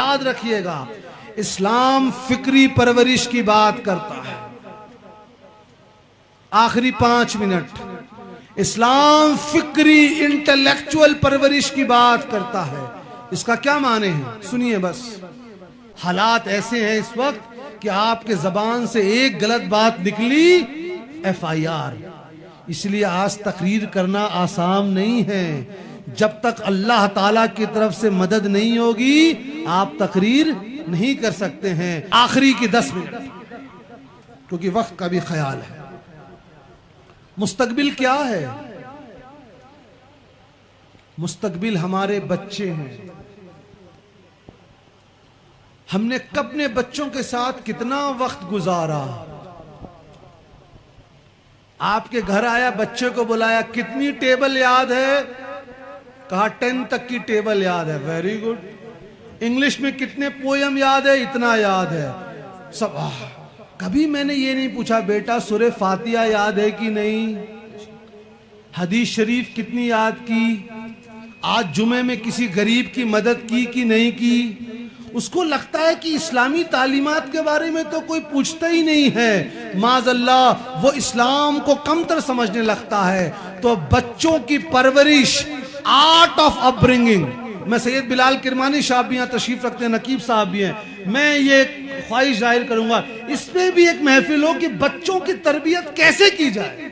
याद रखिएगा, इस्लाम फिक्री परवरिश की बात करता है। आखिरी 5 मिनट, इस्लाम फिक्री इंटेलेक्चुअल परवरिश की बात करता है। इसका क्या माने हैं, सुनिए बस। हालात ऐसे हैं इस वक्त कि आपके जबान से एक गलत बात निकली, FIR। इसलिए आज तकरीर करना आसान नहीं है। जब तक अल्लाह ताला की तरफ से मदद नहीं होगी आप तकरीर नहीं कर सकते हैं। आखिरी की 10 मिनट, क्योंकि वक्त का भी ख्याल है। मुस्तकबिल क्या है? मुस्तकबिल हमारे बच्चे हैं। हमने अपने बच्चों के साथ कितना वक्त गुजारा। आपके घर आया, बच्चे को बुलाया, कितनी टेबल याद है? कहा 10 तक की टेबल याद है। Very good. इंग्लिश में कितने पोयम याद है? इतना याद है सब। कभी मैंने ये नहीं पूछा बेटा सूरह फातिहा याद है कि नहीं, हदीस शरीफ कितनी याद की, आज जुमे में किसी गरीब की मदद की कि नहीं की। उसको लगता है कि इस्लामी तालीमात के बारे में तो कोई पूछता ही नहीं है। माज़अल्लाह वो इस्लाम को कमतर समझने लगता है। तो बच्चों की परवरिश, आर्ट ऑफ अपब्रिंगिंग। मैं सैयद बिलाल किरमानी साहब भी यहाँ तशरीफ रखते हैं, नकीब साहब भी हैं। मैं ये ख्वाहिश जाहिर करूंगा इसमें भी एक महफिल हो कि बच्चों की तरबियत कैसे की जाए।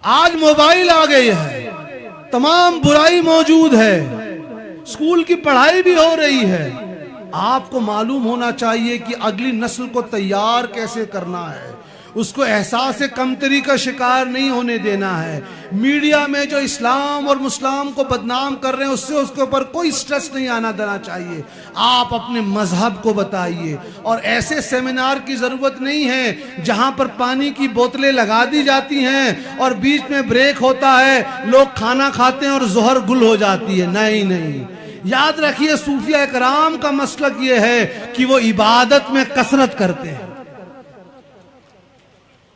आज मोबाइल आ गई है, तमाम बुराई मौजूद है, स्कूल की पढ़ाई भी हो रही है। आपको मालूम होना चाहिए कि अगली नस्ल को तैयार कैसे करना है, उसको एहसास कमतरी का शिकार नहीं होने देना है। मीडिया में जो इस्लाम और मुस्लिम को बदनाम कर रहे हैं उससे उसके ऊपर कोई स्ट्रेस नहीं आना देना चाहिए। आप अपने मजहब को बताइए। और ऐसे सेमिनार की जरूरत नहीं है जहां पर पानी की बोतलें लगा दी जाती हैं और बीच में ब्रेक होता है, लोग खाना खाते हैं और जोहर गुल हो जाती है। नहीं नहीं, याद रखिए सूफिया इकराम का मसलक ये है कि वो इबादत में कसरत करते हैं।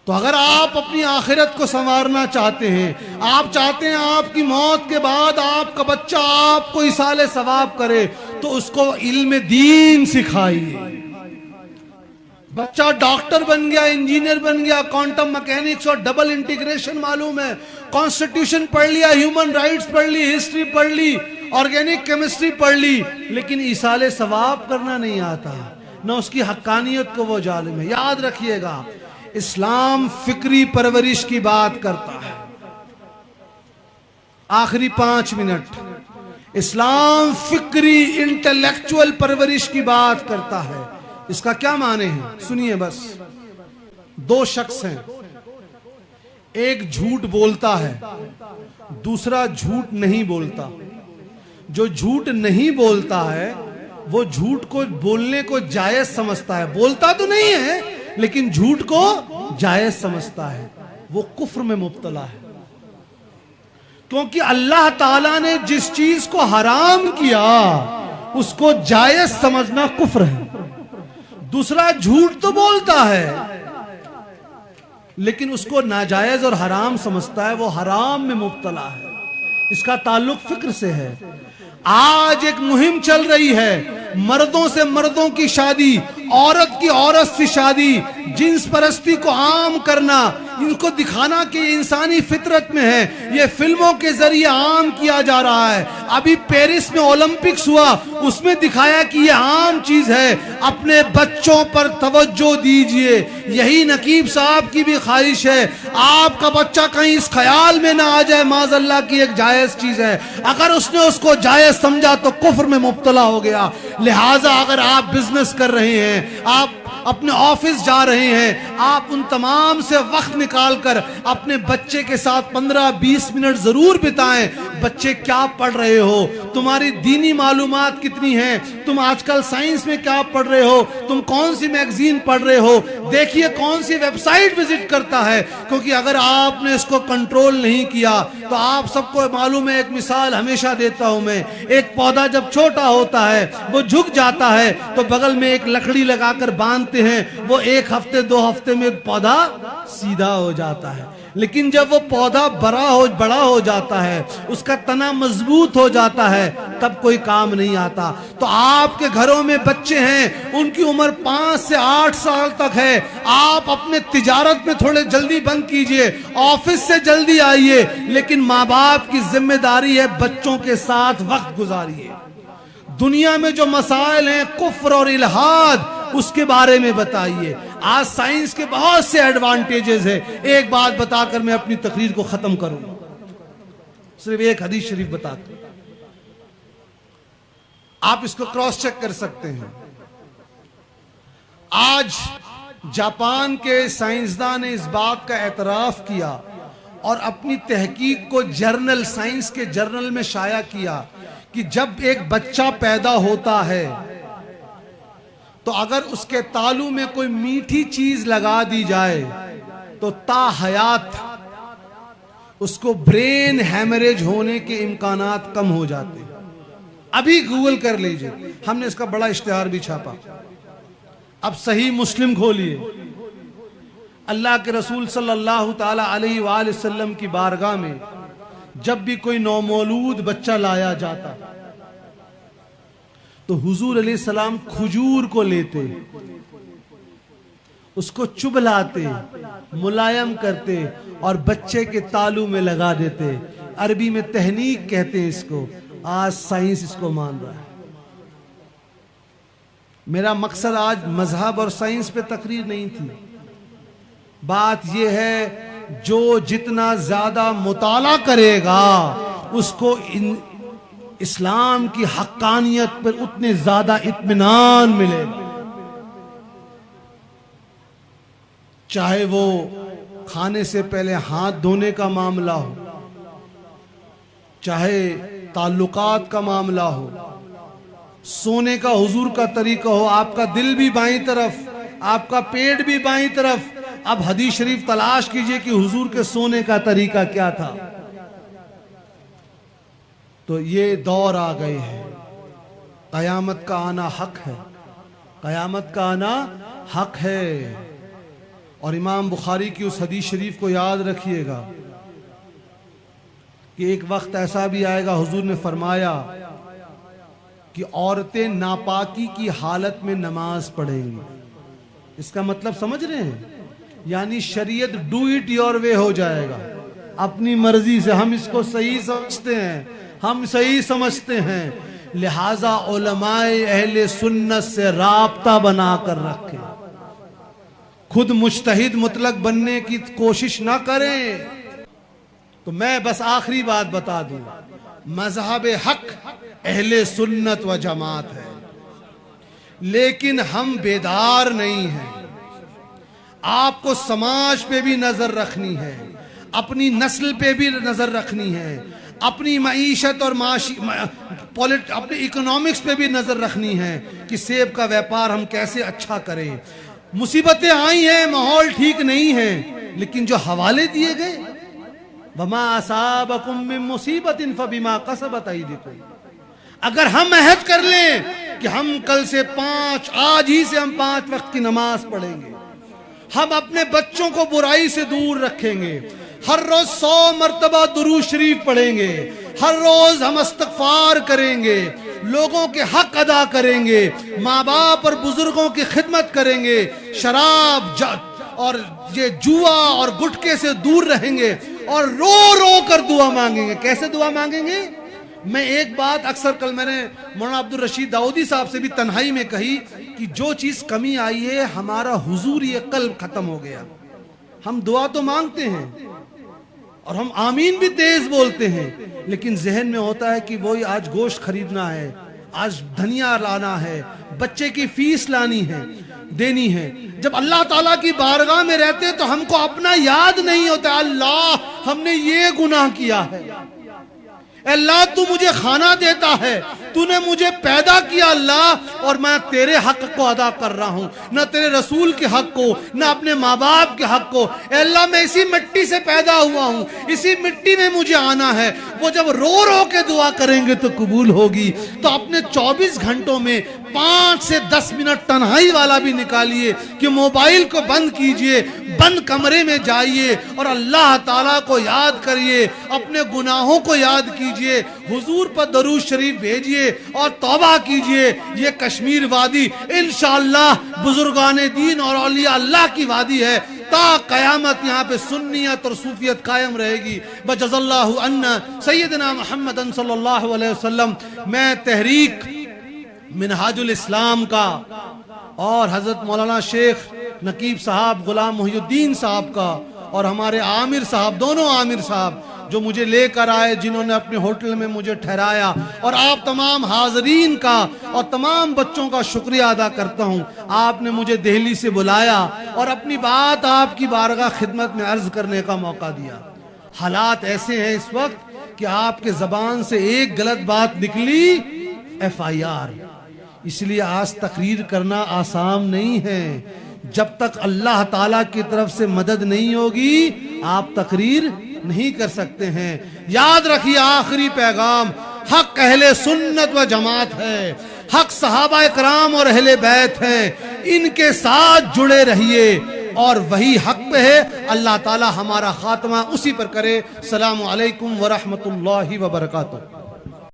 तो अगर आप अपनी आखिरत को संवारना चाहते हैं, आप चाहते हैं आपकी मौत के बाद आपका बच्चा आपको इसाले सवाब करे, तो उसको इल्म दीन सिखाइए। बच्चा डॉक्टर बन गया, इंजीनियर बन गया, क्वांटम मैकेनिक्स और डबल इंटीग्रेशन मालूम है, कॉन्स्टिट्यूशन पढ़ लिया, ह्यूमन राइट्स पढ़ ली, हिस्ट्री पढ़ ली, ऑर्गेनिक केमिस्ट्री पढ़ ली, लेकिन इसाले सवाब करना नहीं आता, न उसकी हक्कानियत को वो जालिम है। याद रखिएगा, इस्लाम फिक्री परवरिश की बात करता है। आखिरी 5 मिनट, इस्लाम फिक्री इंटेलेक्चुअल परवरिश की बात करता है। इसका क्या माने हैं, सुनिए बस। 2 शख्स हैं, एक झूठ बोलता है, दूसरा झूठ नहीं बोलता। जो झूठ नहीं बोलता है वो झूठ को बोलने को जायज समझता है, बोलता तो नहीं है लेकिन झूठ को जायज समझता है, वो कुफ्र में मुब्तला है। क्योंकि अल्लाह ताला ने जिस चीज को हराम किया उसको जायज समझना कुफ्र है। दूसरा झूठ तो बोलता है लेकिन उसको नाजायज और हराम समझता है, वो हराम में मुब्तला है। इसका ताल्लुक फिक्र से है। आज एक मुहिम चल रही है, मर्दों से मर्दों की शादी, औरत की औरत से शादी, जिन्स परस्ती को आम करना, इनको दिखाना कि इंसानी फितरत में है, ये फिल्मों के जरिए आम किया जा रहा है। अभी पेरिस में ओलंपिक्स हुआ, उसमें दिखाया कि ये आम चीज है। अपने बच्चों पर तवज्जो दीजिए, यही नकीब साहब की भी ख्वाहिश है। आपका बच्चा कहीं इस ख्याल में ना आ जाए माज़अल्लाह की एक जायज चीज है, अगर उसने उसको जायज समझा तो कुफ्र में मुब्तला हो गया। लिहाजा अगर आप बिजनेस कर रहे हैं, आप अपने ऑफिस जा रहे हैं, आप उन तमाम से वक्त निकालकर अपने बच्चे के साथ 15-20 मिनट जरूर बिताएं। बच्चे क्या पढ़ रहे हो, तुम्हारी दीनी मालूमात कितनी हैं, तुम आजकल साइंस में क्या पढ़ रहे हो, तुम कौन सी मैगजीन पढ़ रहे हो, देखिए कौन सी वेबसाइट विजिट करता है। क्योंकि अगर आपने इसको कंट्रोल नहीं किया तो आप सबको मालूम है, एक मिसाल हमेशा देता हूं मैं, एक पौधा जब छोटा होता है वो झुक जाता है तो बगल में एक लकड़ी लगाकर बांधते हैं, वो 1 हफ्ते 2 हफ्ते में पौधा सीधा हो जाता है। लेकिन जब वो पौधा बड़ा हो जाता है, उसका तना मजबूत हो जाता है, तब कोई काम नहीं आता। तो आपके घरों में बच्चे हैं, उनकी उम्र 5 से 8 साल तक है, आप अपने तिजारत में थोड़े जल्दी बंद कीजिए, ऑफिस से जल्दी आइए, लेकिन माँ बाप की जिम्मेदारी है बच्चों के साथ वक्त गुजारिए। दुनिया में जो मसाइल हैं कुफ्र और इल्हाद, उसके बारे में बताइए। आज साइंस के बहुत से एडवांटेजेस हैं। एक बात बताकर मैं अपनी तकरीर को खत्म करूंगा, सिर्फ एक हदीस शरीफ बताकर, आप इसको क्रॉस चेक कर सकते हैं। आज जापान के साइंसदान ने इस बात का एतराफ किया और अपनी तहकीक को जर्नल, साइंस के जर्नल में शाया किया कि जब एक बच्चा पैदा होता है तो अगर उसके तालू में कोई मीठी चीज लगा दी जाए तो ताहयात उसको ब्रेन हैमरेज होने के इम्कानात कम हो जाते हैं। अभी गूगल कर लीजिए, हमने इसका बड़ा इश्तिहार भी छापा। अब सही मुस्लिम खोलिए, अल्लाह के रसूल सल्लल्लाहु ताला अलैहि वसल्लम की बारगाह में जब भी कोई नौमौलूद बच्चा लाया जाता तो हुजूर अलैहि सलाम खजूर को लेते, उसको चुभलाते, मुलायम करते और बच्चे के तालू में लगा देते। अरबी में तहनीक कहते हैं इसको, आज साइंस इसको मान रहा है। मेरा मकसद आज मजहब और साइंस पे तकरीर नहीं थी। बात यह है जो जितना ज्यादा मुताला करेगा उसको इस्लाम की हक्कानियत पर उतने ज्यादा इत्मीनान मिलेगा। चाहे वो खाने से पहले हाथ धोने का मामला हो, चाहे ताल्लुकात का मामला हो, सोने का हुजूर का तरीका हो, आपका दिल भी बाईं तरफ, आपका पेट भी बाईं तरफ। अब हदीस शरीफ तलाश कीजिए कि हुजूर के सोने का तरीका क्या था। तो ये दौर आ गए हैं, कयामत का आना हक है, कयामत का आना हक है। और इमाम बुखारी की उस हदीस शरीफ को याद रखिएगा कि एक वक्त ऐसा भी आएगा, हुजूर ने फरमाया कि औरतें नापाकी की हालत में नमाज पढ़ेंगी। इसका मतलब समझ रहे हैं? यानी शरीयत डू इट योर वे हो जाएगा, अपनी मर्जी से। हम इसको सही समझते हैं, हम सही समझते हैं, लिहाजा उलमाए अहले सुन्नत से राब्ता बनाकर रखें। खुद मुज्तहिद मुतलक बनने की कोशिश ना करें। तो मैं बस आखिरी बात बता दूं, मजहब हक अहले सुन्नत व जमात है, लेकिन हम बेदार नहीं हैं। आपको समाज पे भी नजर रखनी है, अपनी नस्ल पे भी नजर रखनी है, अपनी मईशत और अपनी इकोनॉमिक्स पे भी नजर रखनी है कि सेब का व्यापार हम कैसे अच्छा करें। मुसीबतें आई हैं, माहौल ठीक नहीं है, लेकिन जो हवाले दिए गए, वमा असाबकुम मिन मुसीबतिन फबिमा कसबत अयदीकुम, अगर हम अहद कर लें कि हम कल से आज ही से हम 5 वक्त की नमाज पढ़ेंगे, हम अपने बच्चों को बुराई से दूर रखेंगे, हर रोज 100 मर्तबा दुरूद शरीफ पढ़ेंगे, हर रोज हम इस्तगफार करेंगे, लोगों के हक अदा करेंगे, माँ बाप और बुजुर्गों की खिदमत करेंगे, शराब और ये जुआ और गुटखे से दूर रहेंगे और रो रो कर दुआ मांगेंगे। कैसे दुआ मांगेंगे? मैं एक बात अक्सर कल मैंने मौलाना अब्दुल रशीद दाऊदी साहब से भी तन्हाई में कही कि जो चीज कमी आई है, हमारा हुजूर ये कल्ब खत्म हो गया। हम दुआ तो मांगते हैं और हम आमीन भी तेज बोलते हैं, लेकिन जहन में होता है कि वही आज गोश्त खरीदना है, आज धनिया लाना है, बच्चे की फीस लानी है, देनी है। जब अल्लाह ताला की बारगाह में रहते तो हमको अपना याद नहीं होता, अल्लाह हमने ये गुनाह किया है, अल्लाह तू मुझे खाना देता है, तूने मुझे पैदा किया अल्लाह, और मैं तेरे हक को अदा कर रहा हूँ, न तेरे रसूल के हक को, न अपने माँ बाप के हक को। अल्लाह मैं इसी मिट्टी से पैदा हुआ हूँ, इसी मिट्टी में मुझे आना है। वो जब रो रो के दुआ करेंगे तो कबूल होगी। तो अपने 24 घंटों में 5 से 10 मिनट तन्हाई वाला भी निकालिए कि मोबाइल को बंद कीजिए, बंद कमरे में जाइए और अल्लाह ताला को याद करिए, अपने गुनाहों को याद कीजिए, हुजूर पर दरूद शरीफ भेजिए और तौबा कीजिए। ये कश्मीर वादी इंशाअल्लाह बुजुर्गाने दीन और औलिया अल्लाह की वादी है। ता कयामत यहाँ पे सुन्नियत और सूफियत कायम रहेगी। बजज़ल्लाहु अन्ना सय्यदना मुहम्मदन सल्लल्लाहु अलैहि वसल्लम। मैं तहरीक मिनहाजुल इस्लाम का और हजरत मौलाना शेख नकीब साहब, गुलाम मुहिउद्दीन साहब का और हमारे आमिर साहब, दोनों आमिर साहब जो मुझे लेकर आए, जिन्होंने अपने होटल में मुझे ठहराया, और आप तमाम हाजरीन का और तमाम बच्चों का शुक्रिया अदा करता हूँ। आपने मुझे दिल्ली से बुलाया और अपनी बात आपकी बारगाह खिदमत में अर्ज करने का मौका दिया। हालात ऐसे हैं इस वक्त कि आपके जबान से एक गलत बात निकली, FIR। इसलिए आज तकरीर करना आसान नहीं है। जब तक अल्लाह ताला की तरफ से मदद नहीं होगी आप तकरीर नहीं कर सकते हैं। याद रखिए, आखिरी पैगाम हक अहले सुन्नत व जमात है, हक सहाबा इकराम और अहले बैत है। इनके साथ जुड़े रहिए और वही हक पे है। अल्लाह ताला हमारा खात्मा उसी पर करे। सलाम अलैकुम व रहमतुल्लाहि व बरकातुहू।